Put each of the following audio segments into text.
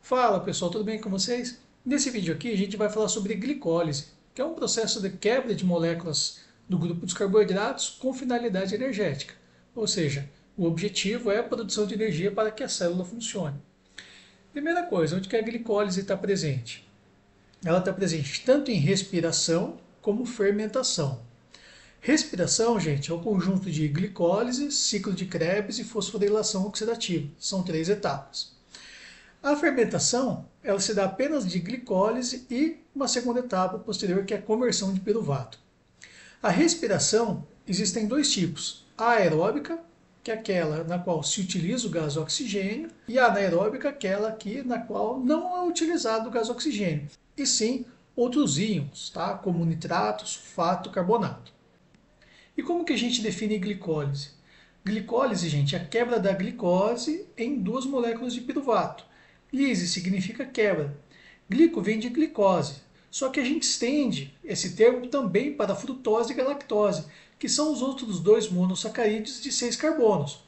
Fala pessoal, tudo bem com vocês? Nesse vídeo aqui a gente vai falar sobre glicólise, que é um processo de quebra de moléculas do grupo dos carboidratos com finalidade energética. Ou seja, o objetivo é a produção de energia para que a célula funcione. Primeira coisa, onde que a glicólise está presente? Ela está presente tanto em respiração como fermentação. Respiração, gente, é o conjunto de glicólise, ciclo de Krebs e fosforilação oxidativa. São 3 etapas. A fermentação, ela se dá apenas de glicólise e uma segunda etapa posterior, que é a conversão de piruvato. A respiração, existem dois tipos: a aeróbica, que é aquela na qual se utiliza o gás oxigênio, e a anaeróbica, aquela aqui na qual não é utilizado o gás oxigênio, e sim outros íons, tá? Como nitrato, sulfato, carbonato. E como que a gente define glicólise? Glicólise, gente, é a quebra da glicose em duas moléculas de piruvato. Lise significa quebra. Glico vem de glicose. Só que a gente estende esse termo também para a frutose e galactose, que são os outros dois monossacarídeos de 6 carbonos.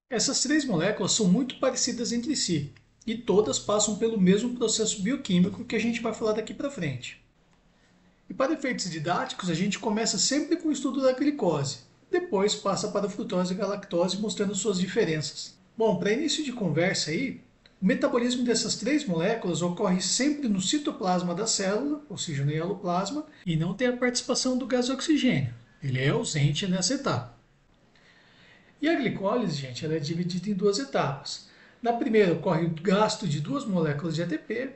Essas três moléculas são muito parecidas entre si e todas passam pelo mesmo processo bioquímico que a gente vai falar daqui para frente. E para efeitos didáticos, a gente começa sempre com o estudo da glicose, depois passa para a frutose e galactose mostrando suas diferenças. Bom, para início de conversa aí, o metabolismo dessas três moléculas ocorre sempre no citoplasma da célula, ou seja, no hialoplasma, e não tem a participação do gás oxigênio. Ele é ausente nessa etapa. E a glicólise, gente, ela é dividida em duas etapas. Na primeira ocorre o gasto de duas moléculas de ATP,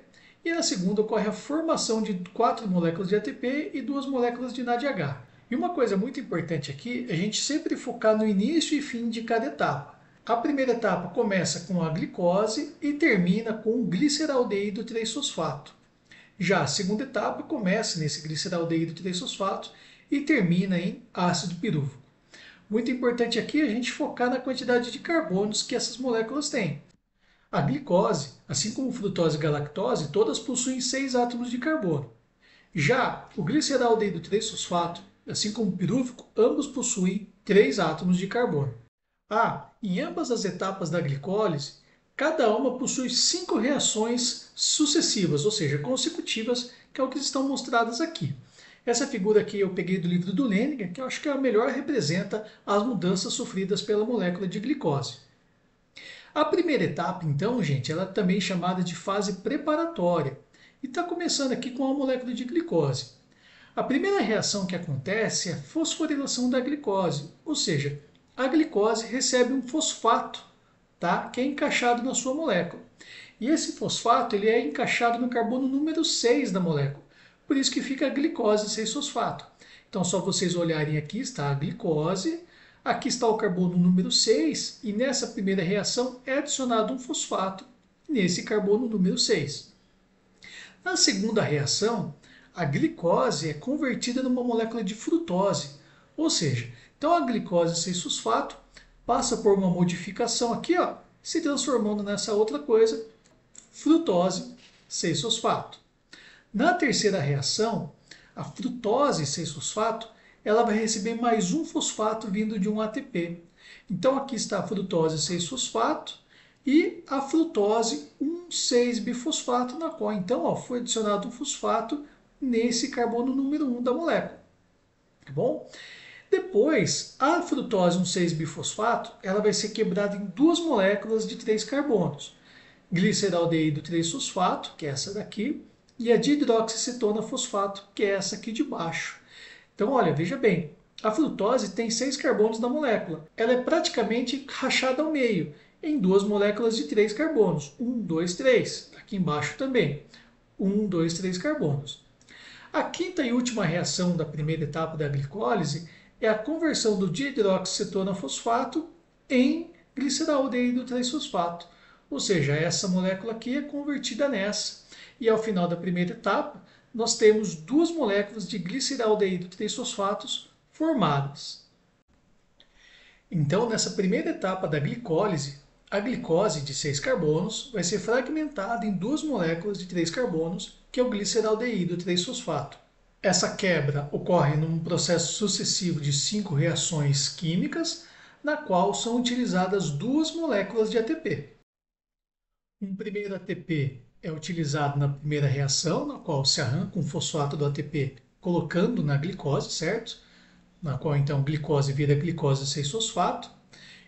e na segunda ocorre a formação de 4 moléculas de ATP e 2 moléculas de NADH. E uma coisa muito importante aqui é a gente sempre focar no início e fim de cada etapa. A primeira etapa começa com a glicose e termina com o gliceraldeído 3-fosfato. Já a segunda etapa começa nesse gliceraldeído 3-fosfato e termina em ácido pirúvico. Muito importante aqui a gente focar na quantidade de carbonos que essas moléculas têm. A glicose, assim como frutose e galactose, todas possuem 6 átomos de carbono. Já o gliceraldeído 3-fosfato, assim como o pirúvico, ambos possuem 3 átomos de carbono. Em ambas as etapas da glicólise, cada uma possui 5 reações sucessivas, ou seja, consecutivas, que é o que estão mostradas aqui. Essa figura aqui eu peguei do livro do Leninger, que eu acho que é a melhor representa as mudanças sofridas pela molécula de glicose. A primeira etapa, então, gente, ela é também chamada de fase preparatória, e está começando aqui com a molécula de glicose. A primeira reação que acontece é a fosforilação da glicose, ou seja, a glicose recebe um fosfato, tá? Que é encaixado na sua molécula. E esse fosfato ele é encaixado no carbono número 6 da molécula. Por isso que fica a glicose 6-fosfato. Então, só vocês olharem aqui, está a glicose, aqui está o carbono número 6, e nessa primeira reação é adicionado um fosfato nesse carbono número 6. Na segunda reação, a glicose é convertida numa molécula de frutose, ou seja, então a glicose 6-fosfato passa por uma modificação aqui, ó, se transformando nessa outra coisa, frutose 6-fosfato. Na terceira reação, a frutose 6-fosfato, ela vai receber mais um fosfato vindo de um ATP. Então aqui está a frutose 6-fosfato e a frutose 1,6-bifosfato, na qual então ó, foi adicionado um fosfato nesse carbono número 1 da molécula. Tá bom? Depois, a frutose 1,6-bifosfato ela vai ser quebrada em duas moléculas de 3 carbonos. Gliceraldeído 3-fosfato, que é essa daqui, e a dihidroxicetona fosfato, que é essa aqui de baixo. Então, olha, veja bem, a frutose tem 6 carbonos na molécula. Ela é praticamente rachada ao meio, em duas moléculas de 3 carbonos. 1, 2, 3. Aqui embaixo também. 1, 2, 3 carbonos. A quinta e última reação da primeira etapa da glicólise é a conversão do dihidroxicetona fosfato em gliceraldeído 3-fosfato. Ou seja, essa molécula aqui é convertida nessa. E ao final da primeira etapa, nós temos duas moléculas de gliceraldeído 3-fosfatos formadas. Então, nessa primeira etapa da glicólise, a glicose de 6 carbonos vai ser fragmentada em duas moléculas de 3 carbonos, que é o gliceraldeído 3-fosfato. Essa quebra ocorre num processo sucessivo de 5 reações químicas, na qual são utilizadas duas moléculas de ATP. Um primeiro ATP é utilizado na primeira reação, na qual se arranca um fosfato do ATP colocando na glicose, certo? Na qual então glicose vira glicose 6-fosfato.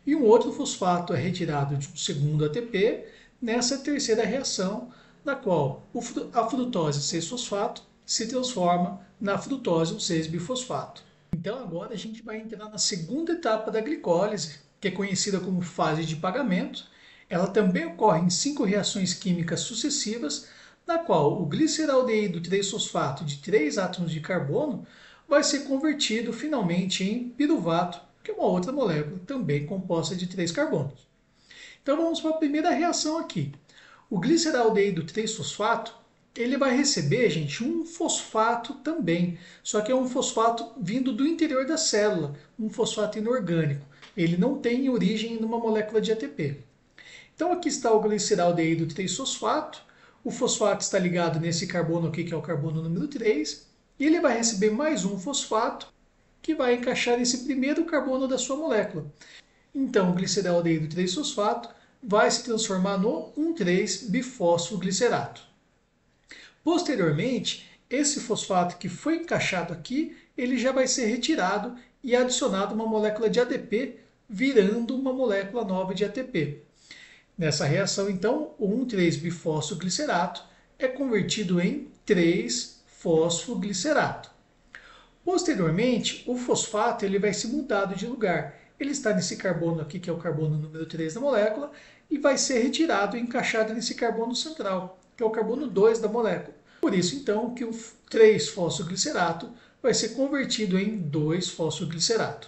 E um outro fosfato é retirado de um segundo ATP nessa terceira reação, na qual a frutose 6-fosfato se transforma na frutose 1,6-bifosfato. Então agora a gente vai entrar na segunda etapa da glicólise, que é conhecida como fase de pagamento. Ela também ocorre em 5 reações químicas sucessivas, na qual o gliceraldeído 3-fosfato de 3 átomos de carbono vai ser convertido finalmente em piruvato, que é uma outra molécula também composta de 3 carbonos. Então vamos para a primeira reação aqui. O gliceraldeído 3-fosfato, ele vai receber, gente, um fosfato também, só que é um fosfato vindo do interior da célula, um fosfato inorgânico. Ele não tem origem numa molécula de ATP. Então aqui está o gliceraldeído 3-fosfato, o fosfato está ligado nesse carbono aqui, que é o carbono número 3, e ele vai receber mais um fosfato, que vai encaixar nesse primeiro carbono da sua molécula. Então o gliceraldeído 3-fosfato vai se transformar no 1,3-bifosfoglicerato. Posteriormente, esse fosfato que foi encaixado aqui, ele já vai ser retirado e adicionado uma molécula de ADP, virando uma molécula nova de ATP. Nessa reação, então, o 1,3-bifosfoglicerato é convertido em 3-fosfoglicerato. Posteriormente, o fosfato ele vai ser mudado de lugar. Ele está nesse carbono aqui, que é o carbono número 3 da molécula, e vai ser retirado e encaixado nesse carbono central, que é o carbono 2 da molécula. Por isso, então, que o 3-fosfoglicerato vai ser convertido em 2-fosfoglicerato.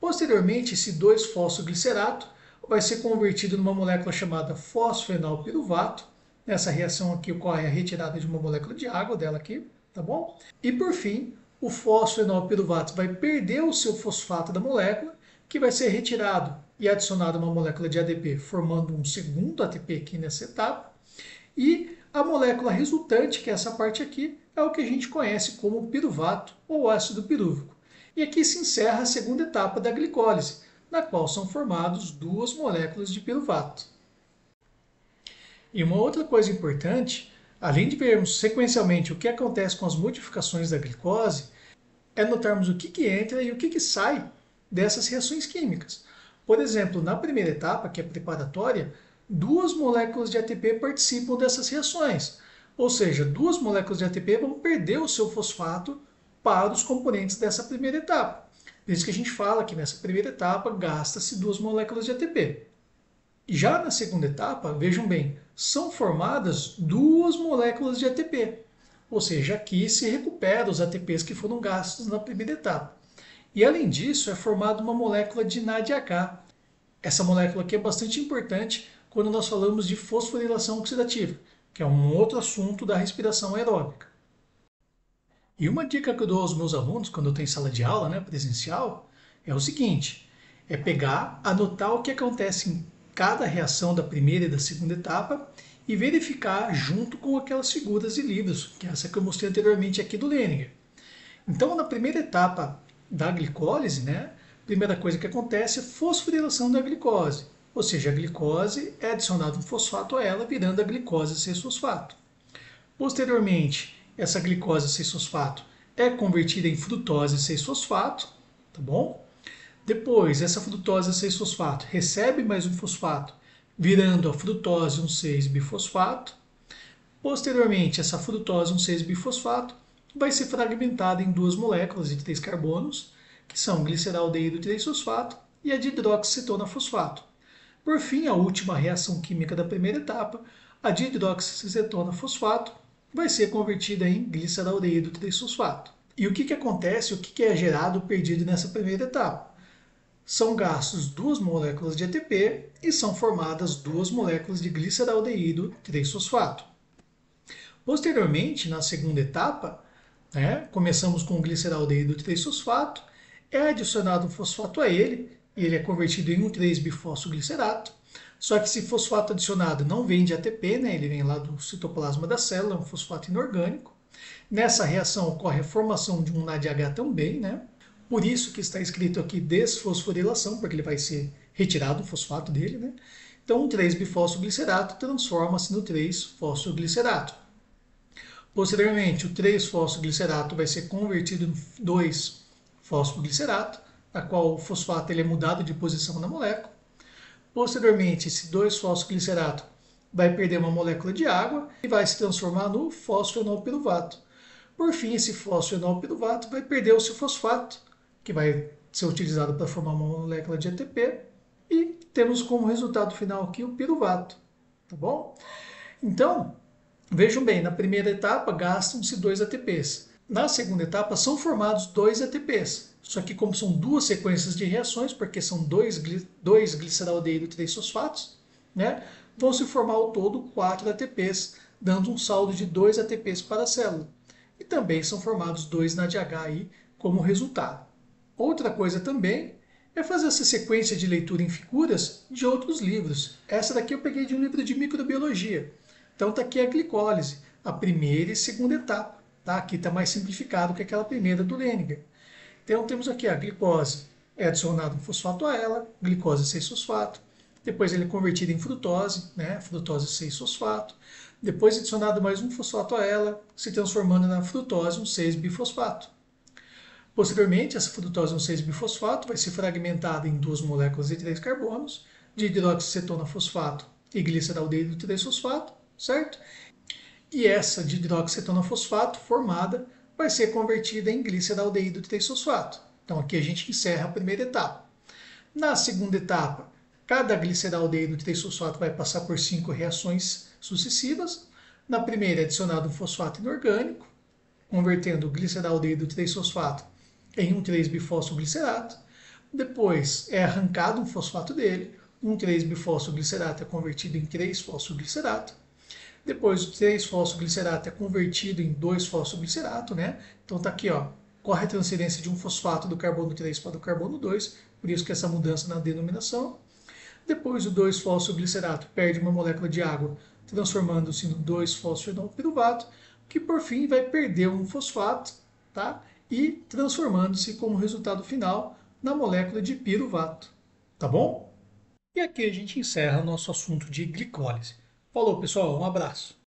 Posteriormente, esse 2-fosfoglicerato vai ser convertido numa molécula chamada fosfenolpiruvato. Nessa reação aqui ocorre a retirada de uma molécula de água dela aqui, tá bom? E por fim, o fosfenolpiruvato vai perder o seu fosfato da molécula, que vai ser retirado e adicionado a uma molécula de ADP, formando um segundo ATP aqui nessa etapa. E a molécula resultante, que é essa parte aqui, é o que a gente conhece como piruvato ou ácido pirúvico. E aqui se encerra a segunda etapa da glicólise, na qual são formados 2 moléculas de piruvato. E uma outra coisa importante, além de vermos sequencialmente o que acontece com as modificações da glicose, é notarmos o que entra e o que sai dessas reações químicas. Por exemplo, na primeira etapa, que é preparatória, 2 moléculas de ATP participam dessas reações. Ou seja, 2 moléculas de ATP vão perder o seu fosfato para os componentes dessa primeira etapa. Por isso que a gente fala que nessa primeira etapa gasta-se 2 moléculas de ATP. E já na segunda etapa, vejam bem, são formadas 2 moléculas de ATP. Ou seja, aqui se recupera os ATPs que foram gastos na primeira etapa. E além disso, é formada uma molécula de NADH. Essa molécula aqui é bastante importante quando nós falamos de fosforilação oxidativa, que é um outro assunto da respiração aeróbica. E uma dica que eu dou aos meus alunos quando eu tenho sala de aula, né, presencial, é o seguinte, é pegar, anotar o que acontece em cada reação da primeira e da segunda etapa e verificar junto com aquelas figuras de livros, que é essa que eu mostrei anteriormente aqui do Leninger. Então, na primeira etapa da glicólise, né, a primeira coisa que acontece é fosforilação da glicose, ou seja, a glicose é adicionado um fosfato a ela, virando a glicose 6-fosfato. Posteriormente, essa glicose 6-fosfato é convertida em frutose 6-fosfato, tá bom? Depois, essa frutose 6-fosfato recebe mais um fosfato, virando a frutose 1,6-bifosfato. Posteriormente, essa frutose 1,6-bifosfato vai ser fragmentada em 2 moléculas de 3 carbonos, que são gliceraldeído 3-fosfato e a dihidroxicetona-fosfato. Por fim, a última reação química da primeira etapa, a dihidroxicetona-fosfato, vai ser convertida em gliceraldeído 3-fosfato. E o que acontece, o que é gerado perdido nessa primeira etapa? São gastos 2 moléculas de ATP e são formadas 2 moléculas de gliceraldeído 3-fosfato. Posteriormente, na segunda etapa, começamos com o gliceraldeído 3-fosfato, é adicionado um fosfato a ele, e ele é convertido em 1,3-bifosfoglicerato. Só que esse fosfato adicionado não vem de ATP, ele vem lá do citoplasma da célula, é um fosfato inorgânico. Nessa reação ocorre a formação de um NADH também, Por isso que está escrito aqui desfosforilação, porque ele vai ser retirado o fosfato dele, Então, um 3-bifosfoglicerato transforma-se no 3-fosfoglicerato. Posteriormente, o 3-fosfoglicerato vai ser convertido no 2-fosfoglicerato, na qual o fosfato ele é mudado de posição na molécula. Posteriormente, esse 2-fosfoglicerato vai perder uma molécula de água e vai se transformar no fosfenolpiruvato. Por fim, esse fosfenolpiruvato vai perder o seu fosfato, que vai ser utilizado para formar uma molécula de ATP, e temos como resultado final aqui o piruvato, tá bom? Então, vejam bem, na primeira etapa gastam-se 2 ATPs. Na segunda etapa são formados 2 ATPs. Só que como são duas sequências de reações, porque são dois gliceraldeído e 3 fosfatos, né, vão se formar ao todo 4 ATPs, dando um saldo de 2 ATPs para a célula. E também são formados 2 NADH aí como resultado. Outra coisa também é fazer essa sequência de leitura em figuras de outros livros. Essa daqui eu peguei de um livro de microbiologia. Então está aqui a glicólise, a primeira e segunda etapa. Tá? Aqui está mais simplificado que aquela primeira do Lehninger. Então temos aqui a glicose, é adicionado um fosfato a ela, glicose 6-fosfato. Depois ele é convertido em frutose, né? Frutose 6-fosfato. Depois adicionado mais um fosfato a ela, se transformando na frutose um 6-bifosfato. Posteriormente, essa frutose 1,6-bifosfato vai ser fragmentada em duas moléculas de 3 carbonos, de hidroxicetona fosfato e gliceraldeído 3-fosfato, certo? E essa de hidroxicetona fosfato formada vai ser convertida em gliceraldeído 3-fosfato. Então aqui a gente encerra a primeira etapa. Na segunda etapa, cada gliceraldeído 3-fosfato vai passar por 5 reações sucessivas. Na primeira é adicionado um fosfato inorgânico, convertendo o gliceraldeído 3-fosfato em um 3-bifosfoglicerato. Depois é arrancado um fosfato dele, um 3-bifosfoglicerato é convertido em 3-fosfoglicerato. Depois o 3-fosfoglicerato é convertido em 2-fosfoglicerato, né? Então tá aqui, ó, corre a transferência de um fosfato do carbono 3 para o carbono 2, por isso que essa mudança na denominação. Depois o 2-fosfoglicerato perde uma molécula de água, transformando-se no 2-fosfenolpiruvato, que por fim vai perder um fosfato, tá? E transformando-se como resultado final na molécula de piruvato, tá bom? E aqui a gente encerra o nosso assunto de glicólise. Falou, pessoal, um abraço.